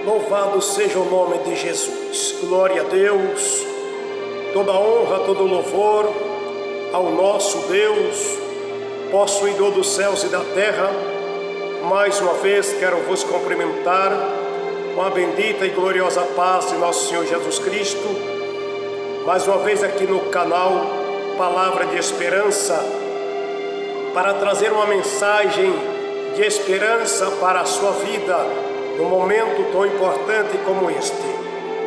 Louvado seja o nome de Jesus. Glória a Deus. Toda honra, todo louvor ao nosso Deus, possuidor dos céus e da terra. Mais uma vez quero vos cumprimentar com a bendita e gloriosa paz de nosso Senhor Jesus Cristo. Mais uma vez aqui no canal Palavra de Esperança, para trazer uma mensagem de esperança para a sua vida num momento tão importante como este.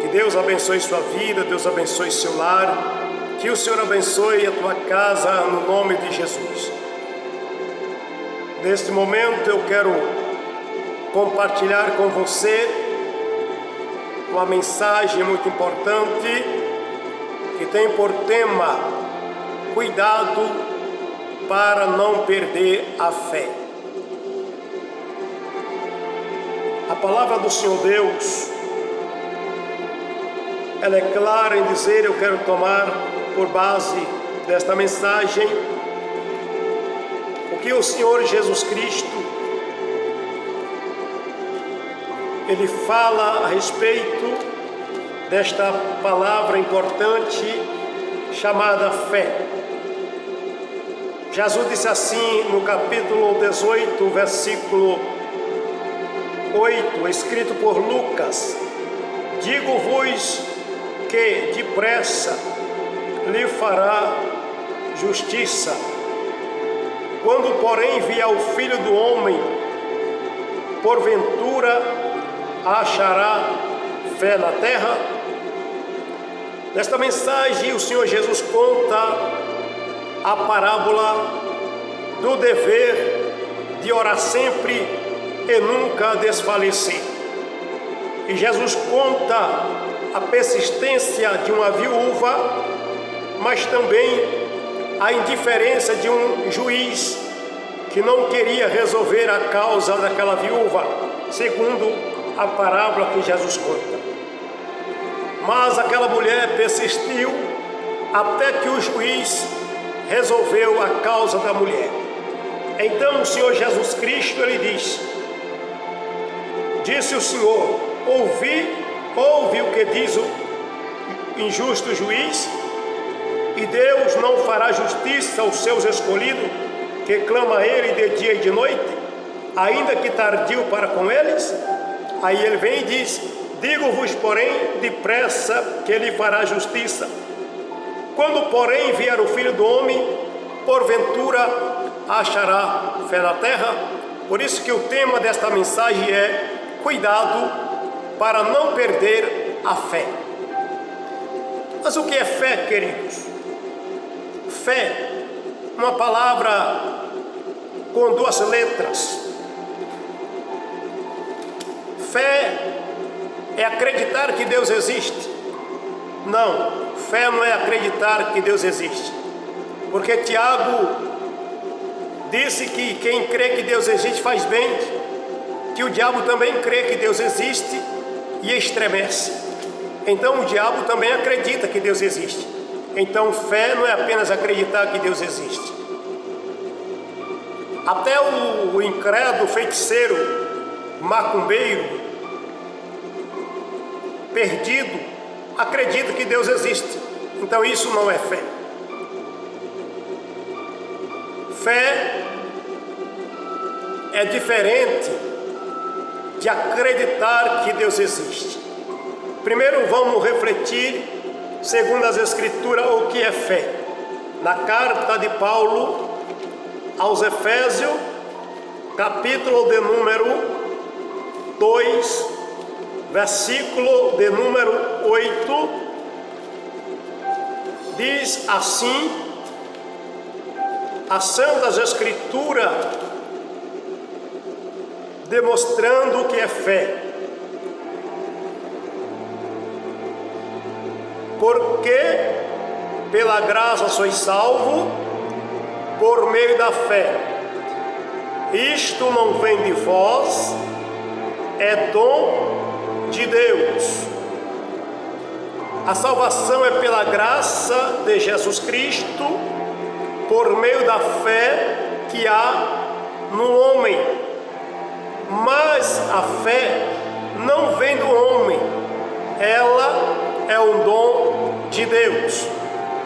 Que Deus abençoe sua vida, Deus abençoe seu lar, que o Senhor abençoe a tua casa no nome de Jesus. Neste momento eu quero compartilhar com você uma mensagem muito importante que tem por tema: cuidado para não perder a fé. A palavra do Senhor Deus, ela é clara em dizer, eu quero tomar por base desta mensagem o que o Senhor Jesus Cristo, Ele fala a respeito desta palavra importante chamada fé. Jesus disse assim no capítulo 18, versículo 8, escrito por Lucas: digo-vos que depressa lhe fará justiça. Quando, porém, vier o Filho do Homem, porventura achará fé na terra? Nesta mensagem, o Senhor Jesus conta a parábola do dever de orar sempre e nunca desfalecer. E Jesus conta a persistência de uma viúva, mas também a indiferença de um juiz que não queria resolver a causa daquela viúva, segundo a parábola que Jesus conta. Mas aquela mulher persistiu até que o juiz resolveu a causa da mulher. Então o Senhor Jesus Cristo, Ele disse o Senhor: ouve o que diz o injusto juiz? E Deus não fará justiça aos seus escolhidos, que clama a Ele de dia e de noite, ainda que tardio para com eles? Aí Ele vem e diz: digo-vos, porém, depressa que Ele fará justiça. Quando, porém, vier o Filho do Homem, porventura achará fé na terra? Por isso que o tema desta mensagem é: cuidado para não perder a fé. Mas o que é fé, queridos? Fé, uma palavra com duas letras. Fé é acreditar que Deus existe. Não, fé não é acreditar que Deus existe. Porque Tiago disse que quem crê que Deus existe faz bem, que o diabo também crê que Deus existe e estremece. Então o diabo também acredita que Deus existe. Então fé não é apenas acreditar que Deus existe. Até o incrédulo, feiticeiro, macumbeiro, perdido, acredita que Deus existe. Então isso não é fé. Fé é diferente de acreditar que Deus existe. Primeiro vamos refletir, segundo as Escrituras, o que é fé. Na carta de Paulo aos Efésios, capítulo de número 2, versículo de número 8, diz assim as Santas Escrituras, demonstrando o que é fé. Porque pela graça sois salvos por meio da fé. Isto não vem de vós, é dom de Deus. A salvação é pela graça de Jesus Cristo, por meio da fé que há no homem. Mas a fé não vem do homem, ela é um dom de Deus.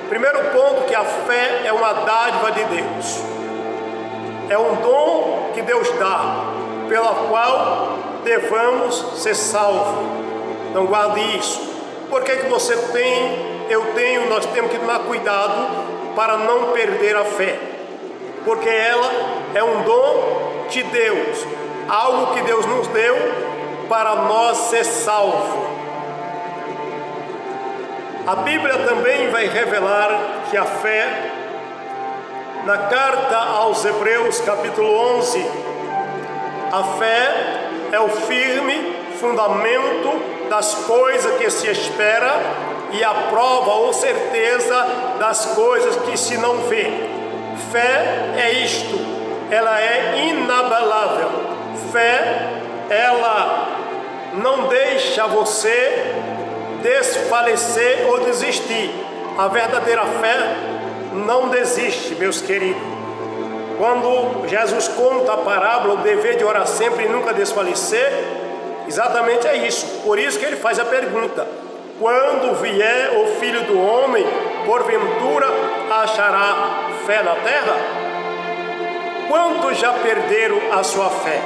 Primeiro ponto, que a fé é uma dádiva de Deus. É um dom que Deus dá, pela qual devamos ser salvos. Então guarde isso. Por que você tem, eu tenho, nós temos que tomar cuidado para não perder a fé? Porque ela é um dom de Deus, algo que Deus nos deu para nós ser salvos. A Bíblia também vai revelar que a fé, na carta aos Hebreus, capítulo 11, a fé é o firme fundamento das coisas que se espera e a prova ou certeza das coisas que se não vê. Fé é isto, ela é inabalável. Fé, ela não deixa você desfalecer ou desistir. A verdadeira fé não desiste, meus queridos. Quando Jesus conta a parábola, o dever de orar sempre e nunca desfalecer, exatamente é isso. Por isso que ele faz a pergunta: quando vier o Filho do Homem, porventura achará fé na terra? Quantos já perderam a sua fé?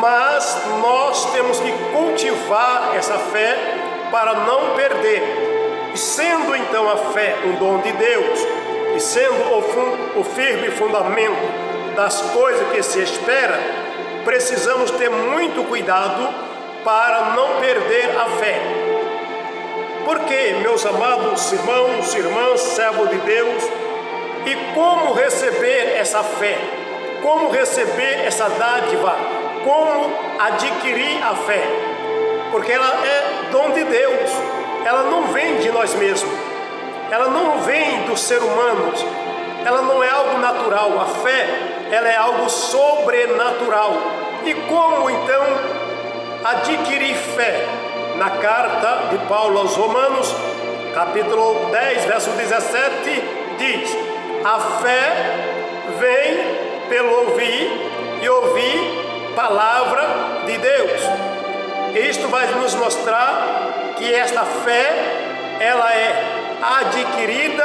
Mas nós temos que cultivar essa fé para não perder. E sendo então a fé um dom de Deus, e sendo o firme fundamento das coisas que se espera, precisamos ter muito cuidado para não perder a fé. Porque, meus amados irmãos e irmãs, servos de Deus, e como receber essa fé? Como receber essa dádiva? Como adquirir a fé? Porque ela é dom de Deus, ela não vem de nós mesmos, ela não vem dos seres humanos, ela não é algo natural. A fé, ela é algo sobrenatural. E como então adquirir fé? Na carta de Paulo aos Romanos, capítulo 10, verso 17, diz: a fé vem pelo ouvir e ouvir palavra de Deus. Isto vai nos mostrar que esta fé, ela é adquirida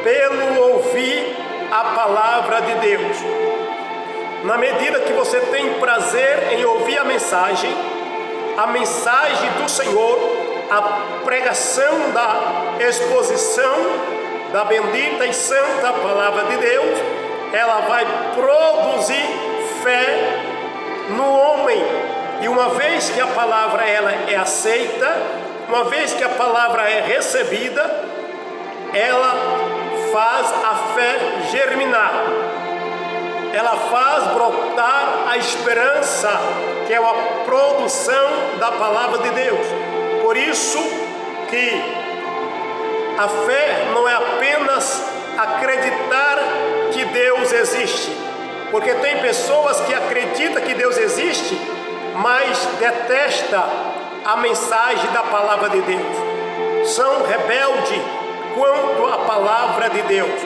pelo ouvir a palavra de Deus. Na medida que você tem prazer em ouvir a mensagem do Senhor, a pregação da exposição da bendita e santa palavra de Deus, ela vai produzir fé no homem. E uma vez que a palavra ela é aceita, uma vez que a palavra é recebida, ela faz a fé germinar, ela faz brotar a esperança, que é a produção da palavra de Deus. Por isso que a fé não é apenas acreditar que Deus existe, porque tem pessoas que acreditam que Deus existe, mas detesta a mensagem da palavra de Deus, são rebeldes quanto à palavra de Deus.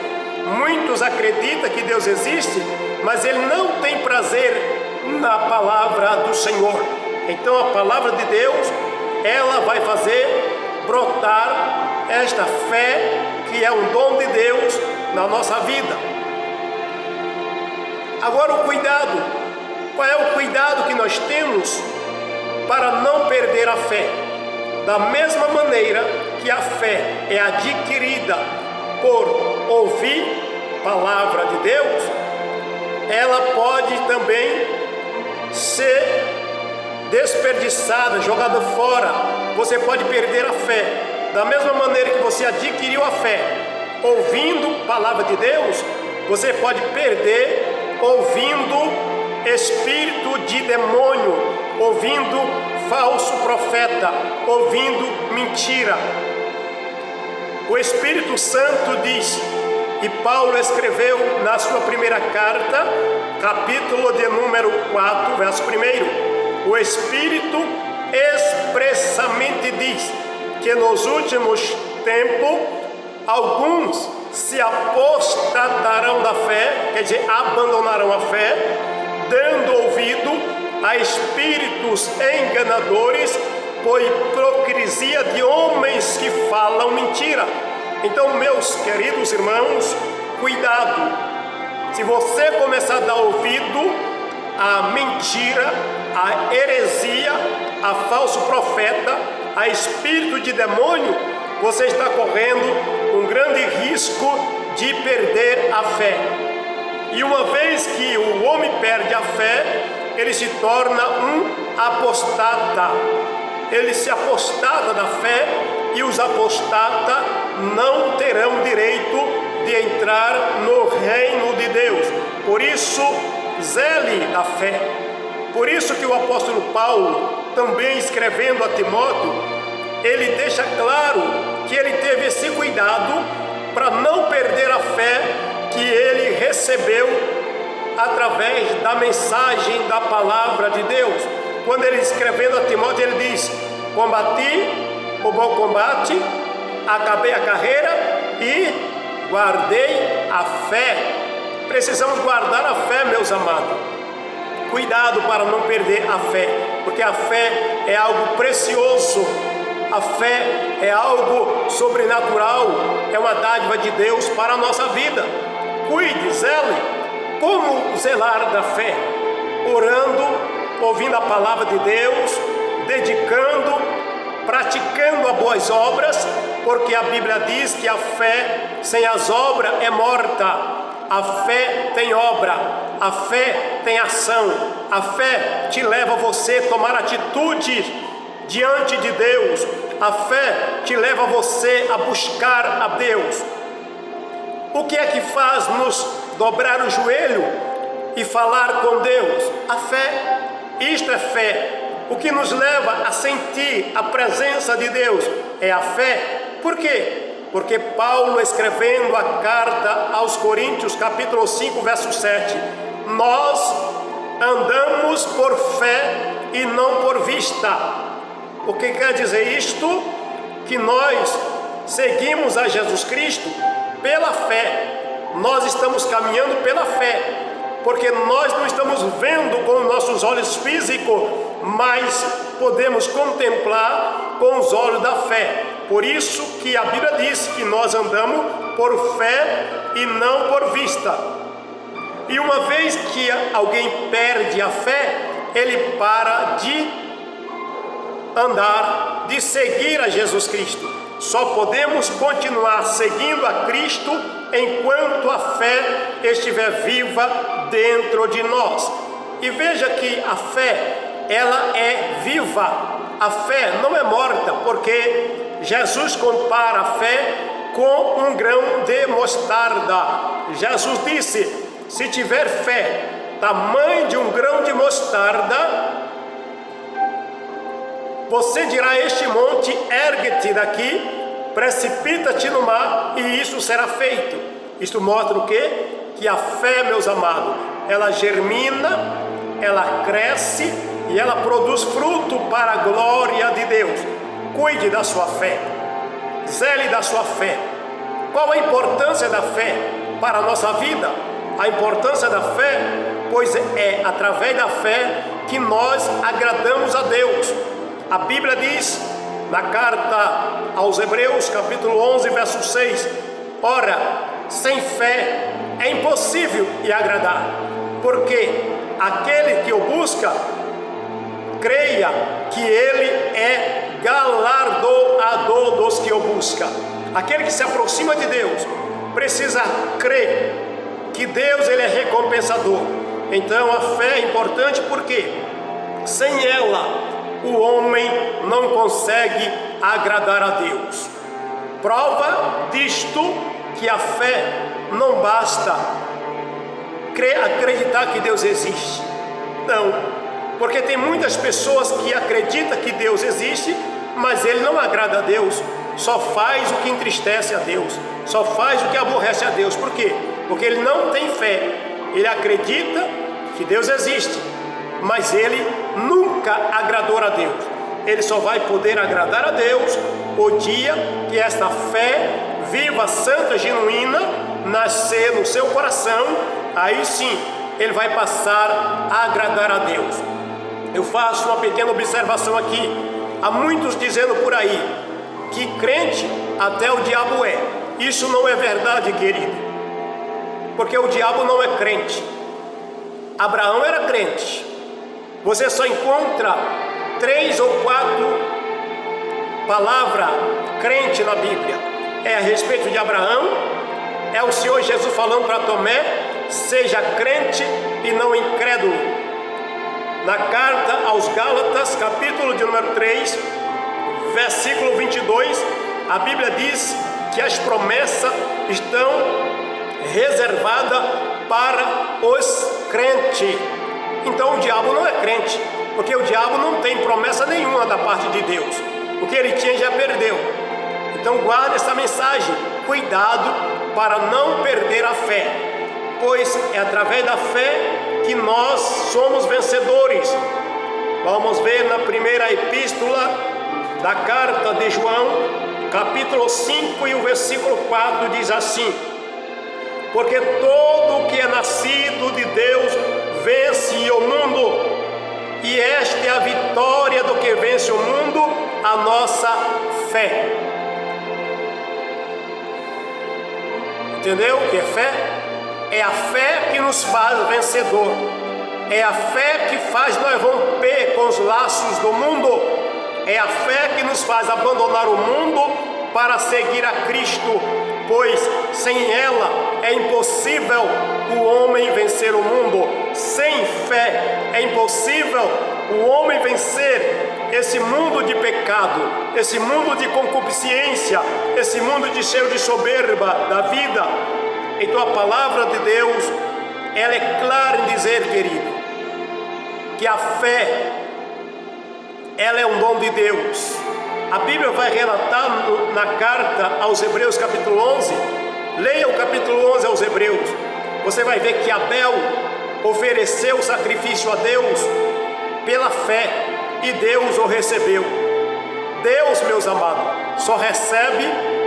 Muitos acreditam que Deus existe, mas ele não tem prazer na palavra do Senhor. Então a palavra de Deus, ela vai fazer brotar esta fé, que é um dom de Deus na nossa vida. Agora o cuidado. Qual é o cuidado que nós temos para não perder a fé? Da mesma maneira que a fé é adquirida por ouvir palavra de Deus, ela pode também ser desperdiçada, jogada fora. Você pode perder a fé. Da mesma maneira que você adquiriu a fé ouvindo palavra de Deus, você pode perder ouvindo espírito de demônio, ouvindo falso profeta, ouvindo mentira. O Espírito Santo diz, e Paulo escreveu na sua primeira carta, capítulo de número 4, verso 1, o Espírito expressamente diz que nos últimos tempos alguns se apostatarão da fé, quer dizer, abandonarão a fé, dando ouvido a espíritos enganadores, por hipocrisia de homens que falam mentira. Então, meus queridos irmãos, cuidado. Se você começar a dar ouvido à mentira, à heresia, a falso profeta, a espírito de demônio, você está correndo um grande risco de perder a fé. E uma vez que o homem perde a fé, ele se torna um apostata. Ele se apostata da fé, e os apostatas não terão direito de entrar no reino de Deus. Por isso, zele da fé. Por isso que o apóstolo Paulo, também escrevendo a Timóteo, ele deixa claro que ele teve esse cuidado para não perder a fé que ele recebeu através da mensagem da palavra de Deus. Quando ele escrevendo a Timóteo, ele diz: combati o bom combate, acabei a carreira e guardei a fé. Precisamos guardar a fé, meus amados. Cuidado para não perder a fé, porque a fé é algo precioso. A fé é algo sobrenatural, é uma dádiva de Deus para a nossa vida. Cuide, zele. Como zelar da fé? Orando, ouvindo a palavra de Deus, dedicando, praticando as boas obras, porque a Bíblia diz que a fé sem as obras é morta. A fé tem obra, a fé tem ação, a fé te leva a você a tomar atitudes diante de Deus, a fé te leva a você a buscar a Deus. O que é que faz nos dobrar o joelho e falar com Deus? A fé. Isto é fé. O que nos leva a sentir a presença de Deus é a fé. Por quê? Porque Paulo, escrevendo a carta aos Coríntios, capítulo 5, verso 7, nós andamos por fé e não por vista. O que quer dizer isto? Que nós seguimos a Jesus Cristo pela fé. Nós estamos caminhando pela fé, porque nós não estamos vendo com os nossos olhos físicos, mas podemos contemplar com os olhos da fé. Por isso que a Bíblia diz que nós andamos por fé e não por vista. E uma vez que alguém perde a fé, ele para de andar, de seguir a Jesus Cristo. Só podemos continuar seguindo a Cristo enquanto a fé estiver viva dentro de nós. E veja que a fé, ela é viva. A fé não é morta, porque Jesus compara a fé com um grão de mostarda. Jesus disse: se tiver fé, tamanho de um grão de mostarda, você dirá a este monte: ergue-te daqui, precipita-te no mar, e isso será feito. Isto mostra o quê? Que a fé, meus amados, ela germina, ela cresce e ela produz fruto para a glória de Deus. Cuide da sua fé, zele da sua fé. Qual a importância da fé para a nossa vida? A importância da fé, pois é através da fé que nós agradamos a Deus. A Bíblia diz na carta aos Hebreus, capítulo 11, verso 6: ora, sem fé é impossível lhe agradar, porque aquele que o busca, creia que ele é galardoador dos que o buscam. Aquele que se aproxima de Deus precisa crer que Deus, ele é recompensador. Então a fé é importante, porque sem ela o homem não consegue agradar a Deus. Prova disto que a fé não basta acreditar que Deus existe. Não, porque tem muitas pessoas que acreditam que Deus existe, mas ele não agrada a Deus, só faz o que entristece a Deus, só faz o que aborrece a Deus. Por quê? Porque ele não tem fé. Ele acredita que Deus existe, mas ele nunca agradou a Deus. Ele só vai poder agradar a Deus o dia que esta fé viva, santa, genuína, nascer no seu coração. Aí sim, ele vai passar a agradar a Deus. Eu faço uma pequena observação aqui. Há muitos dizendo por aí que crente até o diabo é. Isso não é verdade, querido, porque o diabo não é crente. Abraão era crente. Você só encontra 3 ou 4 palavras crente na Bíblia. É a respeito de Abraão, é o Senhor Jesus falando para Tomé: seja crente e não incrédulo. Na carta aos Gálatas, capítulo de número 3, versículo 22, a Bíblia diz que as promessas estão reservadas para os crentes. Então o diabo não é crente, porque o diabo não tem promessa nenhuma da parte de Deus. O que ele tinha já perdeu. Então guarde essa mensagem. Cuidado para não perder a fé, pois é através da fé que nós somos vencedores. Vamos ver na primeira epístola da carta de João, capítulo 5 e o versículo 4 diz assim: porque todo o que é nascido de Deus vence o mundo, e esta é a vitória do que vence o mundo, a nossa fé. Entendeu o que é fé? É a fé que nos faz vencedor. É a fé que faz nós romper com os laços do mundo. É a fé que nos faz abandonar o mundo para seguir a Cristo, pois sem ela é impossível o homem vencer o mundo. Sem fé é impossível o homem vencer esse mundo de pecado, esse mundo de concupiscência, esse mundo de cheio de soberba da vida. Então a palavra de Deus, ela é clara em dizer, querido, que a fé, ela é um dom de Deus. A Bíblia vai relatar na carta aos Hebreus, capítulo 11. Leia o capítulo 11 aos Hebreus. Você vai ver que Abel ofereceu sacrifício a Deus pela fé, e Deus o recebeu. Deus, meus amados, só recebe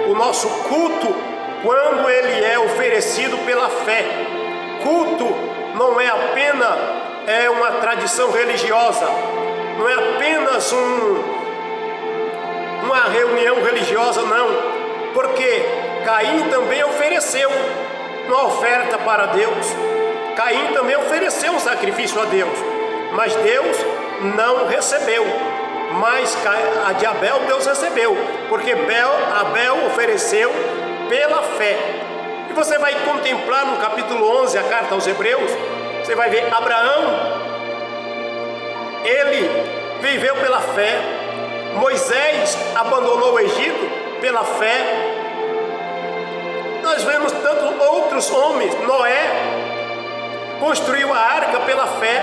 o nosso culto quando ele é oferecido pela fé. Culto não é apenas uma tradição religiosa, não é apenas uma reunião religiosa, não, porque Caim também ofereceu uma oferta para Deus. Caim também ofereceu um sacrifício a Deus, mas Deus não recebeu. Mas a de Abel Deus recebeu, porque Abel ofereceu pela fé. E você vai contemplar no capítulo 11, a carta aos Hebreus, você vai ver Abraão, ele viveu pela fé. Moisés abandonou o Egito pela fé. Nós vemos tantos outros homens. Noé construiu a arca pela fé.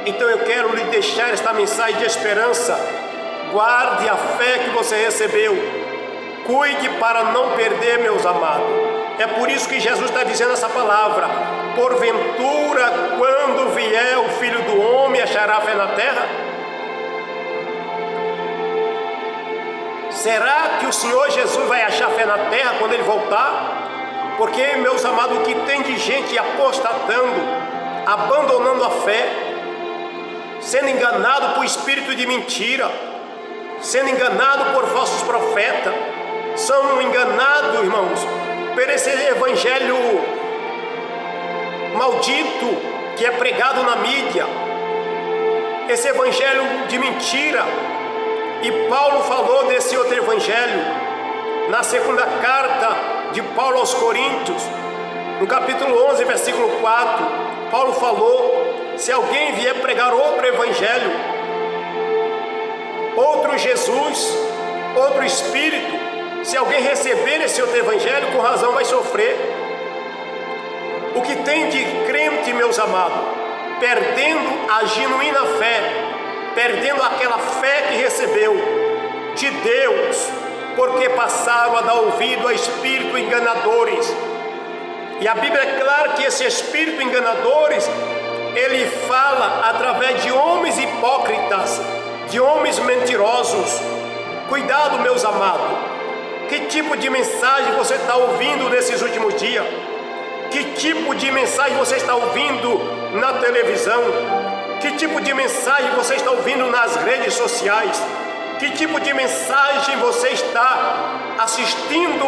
Então eu quero lhe deixar esta mensagem de esperança. Guarde a fé que você recebeu. Cuide para não perder, meus amados. É por isso que Jesus está dizendo essa palavra: porventura, quando vier o Filho do Homem, achará fé na terra? Será que o Senhor Jesus vai achar fé na terra quando Ele voltar? Porque, meus amados, o que tem de gente apostatando, abandonando a fé, sendo enganado por espírito de mentira, sendo enganado por falsos profetas, são enganados, irmãos, por esse evangelho maldito que é pregado na mídia, esse evangelho de mentira. E Paulo falou desse outro evangelho na segunda carta de Paulo aos Coríntios, no capítulo 11, versículo 4. Paulo falou: se alguém vier pregar outro evangelho, outro Jesus, outro Espírito, se alguém receber esse outro evangelho, com razão vai sofrer. O que tem de crente, meus amados, perdendo a genuína fé, perdendo aquela fé que recebeu de Deus, porque passaram a dar ouvido a espíritos enganadores. E a Bíblia é clara que esse espírito enganadores, ele fala através de homens hipócritas, de homens mentirosos. Cuidado, meus amados. Que tipo de mensagem você está ouvindo nesses últimos dias? Que tipo de mensagem você está ouvindo na televisão? Que tipo de mensagem você está ouvindo nas redes sociais? Que tipo de mensagem você está assistindo?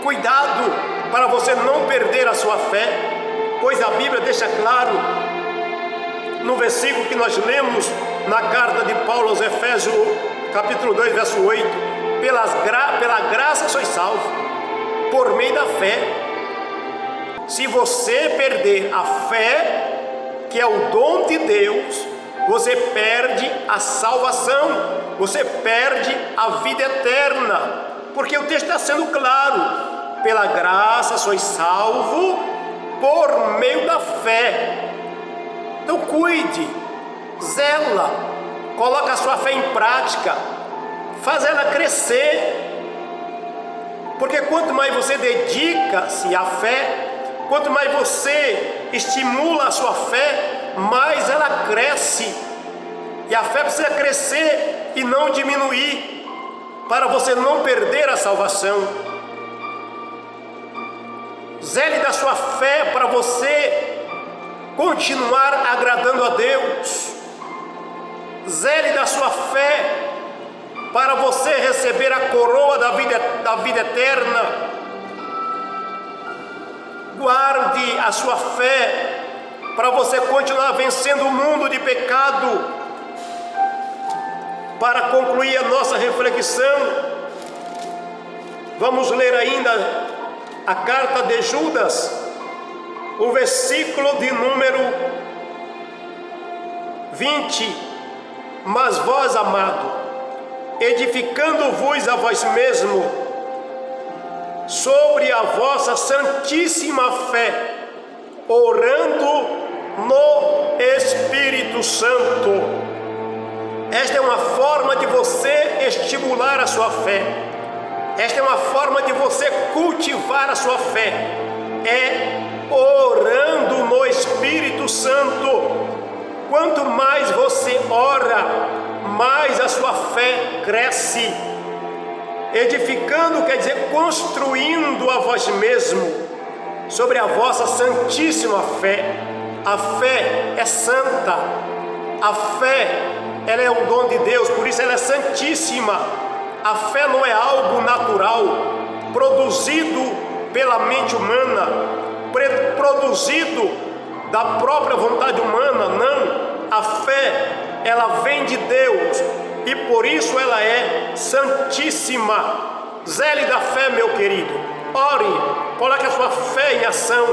Cuidado para você não perder a sua fé, pois a Bíblia deixa claro no versículo que nós lemos na carta de Paulo aos Efésios, capítulo 2, verso 8: pela graça sois salvos, por meio da fé. Se você perder a fé, que é o dom de Deus, você perde a salvação, você perde a vida eterna, porque o texto está sendo claro: pela graça sois salvo por meio da fé. Então cuide, zela, coloca a sua fé em prática, faz ela crescer, porque quanto mais você dedica-se à fé, quanto mais você estimula a sua fé, mais ela cresce. E a fé precisa crescer e não diminuir, para você não perder a salvação. Zele da sua fé para você continuar agradando a Deus. Zele da sua fé para você receber a coroa da vida eterna. Guarde a sua fé para você continuar vencendo o mundo de pecado. Para concluir a nossa reflexão, vamos ler ainda a carta de Judas, o versículo de número 20: mas vós, amado, edificando-vos a vós mesmo sobre a vossa santíssima fé, orando no Espírito Santo. Esta é uma forma de você estimular a sua fé. Esta é uma forma de você cultivar a sua fé. É orando no Espírito Santo. Quanto mais você ora, mais a sua fé cresce. Edificando quer dizer construindo a vós mesmo sobre a vossa santíssima fé. A fé é santa. A fé, ela é um dom de Deus, por isso ela é santíssima. A fé não é algo natural, produzido pela mente humana, produzido da própria vontade humana. Não, a fé, ela vem de Deus e por isso ela é santíssima. Zele da fé, meu querido. Ore, coloque a sua fé em ação,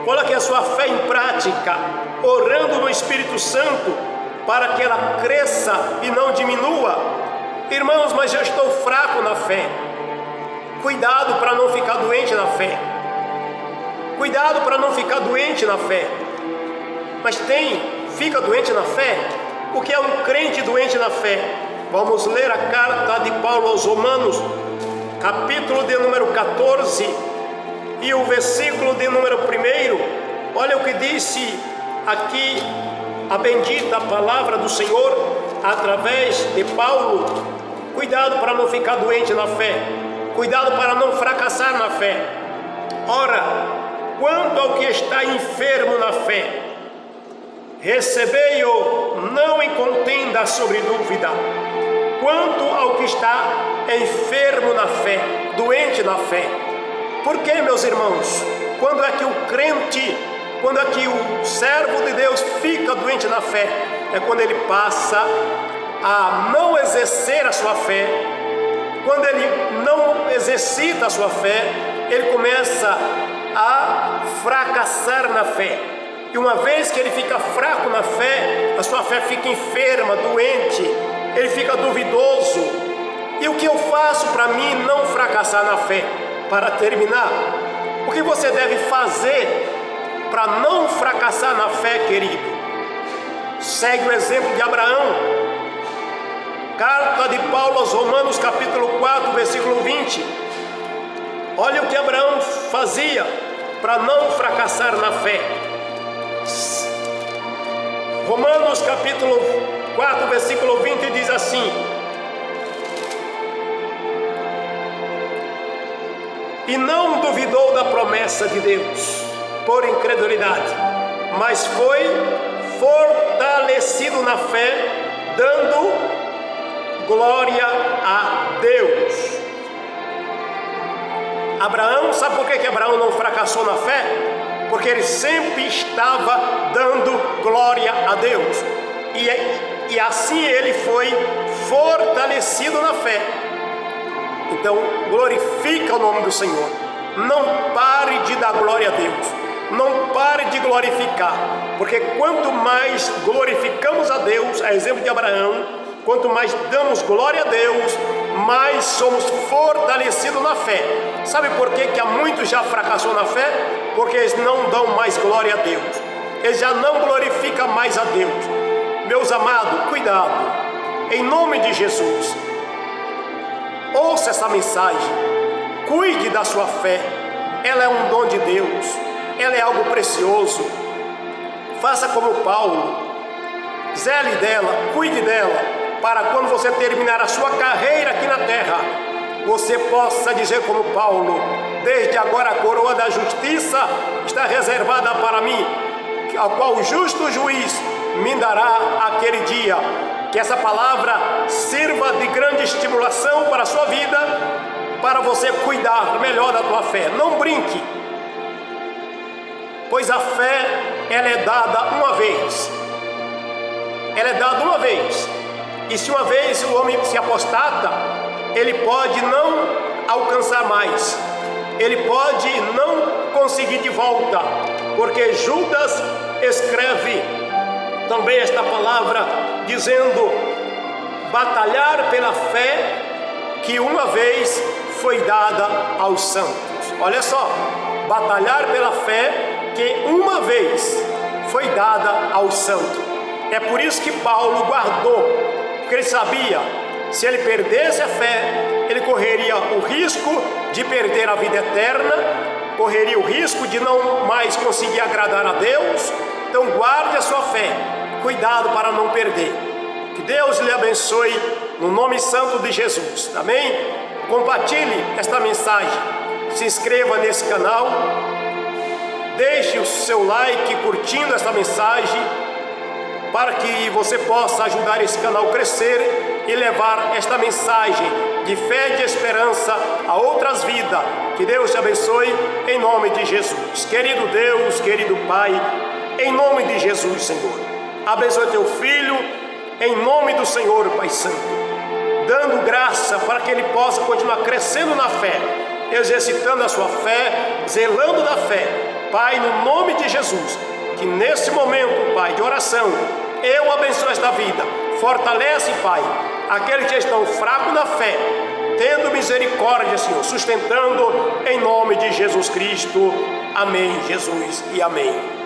coloque a sua fé em prática, orando no Espírito Santo, para que ela cresça e não diminua. Irmãos, mas eu estou fraco na fé. Cuidado para não ficar doente na fé. Cuidado para não ficar doente na fé. Mas fica doente na fé? O que é um crente doente na fé? Vamos ler a carta de Paulo aos Romanos, capítulo de número 14 e o versículo de número 1. Olha o que disse aqui a bendita palavra do Senhor através de Paulo. Cuidado para não ficar doente na fé. Cuidado para não fracassar na fé. Ora, quanto ao que está enfermo na fé, recebei-o não em contenda sobre dúvida. Quanto ao que está enfermo na fé, doente na fé. Por que, meus irmãos? Quando é que o crente, quando é que o servo de Deus fica doente na fé? É quando ele passa a não exercer a sua fé. Quando ele não exercita a sua fé, ele começa a fracassar na fé. E uma vez que ele fica fraco na fé, a sua fé fica enferma, doente, ele fica duvidoso. E o que eu faço para mim não fracassar na fé? Para terminar, o que você deve fazer para não fracassar na fé, querido? Segue o exemplo de Abraão. Carta de Paulo aos Romanos, capítulo 4, versículo 20. Olha o que Abraão fazia para não fracassar na fé. Romanos, capítulo 4, versículo 20 diz assim: e não duvidou da promessa de Deus por incredulidade, mas foi fortalecido na fé, dando glória a Deus. Abraão, sabe por que Abraão não fracassou na fé? Porque ele sempre estava dando glória a Deus. E assim ele foi fortalecido na fé. Então, glorifica o nome do Senhor. Não pare de dar glória a Deus. Não pare de glorificar. Porque quanto mais glorificamos a Deus, a exemplo de Abraão, quanto mais damos glória a Deus, mais somos fortalecidos na fé. Sabe por que há muitos já fracassou na fé? Porque eles não dão mais glória a Deus. Eles já não glorificam mais a Deus. Meus amados, cuidado. Em nome de Jesus, ouça essa mensagem. Cuide da sua fé. Ela é um dom de Deus. Ela é algo precioso. Faça como Paulo. Zele dela, cuide dela, para quando você terminar a sua carreira aqui na terra, você possa dizer como Paulo: desde agora a coroa da justiça está reservada para mim, a qual o justo juiz me dará aquele dia. Que essa palavra sirva de grande estimulação para a sua vida, para você cuidar melhor da tua fé. Não brinque, pois a fé, ela é dada uma vez. Ela é dada uma vez. E se uma vez o homem se apostata, ele pode não alcançar mais. Ele pode não conseguir de volta. Porque Judas escreve também esta palavra, dizendo: batalhar pela fé que uma vez foi dada aos santos. Olha só, batalhar pela fé que uma vez foi dada aos santos. É por isso que Paulo guardou, porque ele sabia, se ele perdesse a fé, ele correria o risco de perder a vida eterna, correria o risco de não mais conseguir agradar a Deus. Então guarde a sua fé, cuidado para não perder. Que Deus lhe abençoe no nome santo de Jesus, amém? Compartilhe esta mensagem, se inscreva nesse canal, deixe o seu like curtindo esta mensagem, para que você possa ajudar esse canal a crescer e levar esta mensagem de fé e de esperança a outras vidas. Que Deus te abençoe em nome de Jesus. Querido Deus, querido Pai, em nome de Jesus, Senhor, abençoe teu filho em nome do Senhor, Pai Santo, dando graça para que ele possa continuar crescendo na fé, exercitando a sua fé, zelando da fé. Pai, no nome de Jesus, que nesse momento, Pai, de oração, eu abençoo esta vida. Fortalece, Pai, aqueles que estão fracos na fé, tendo misericórdia, Senhor, sustentando em nome de Jesus Cristo. Amém, Jesus, e amém.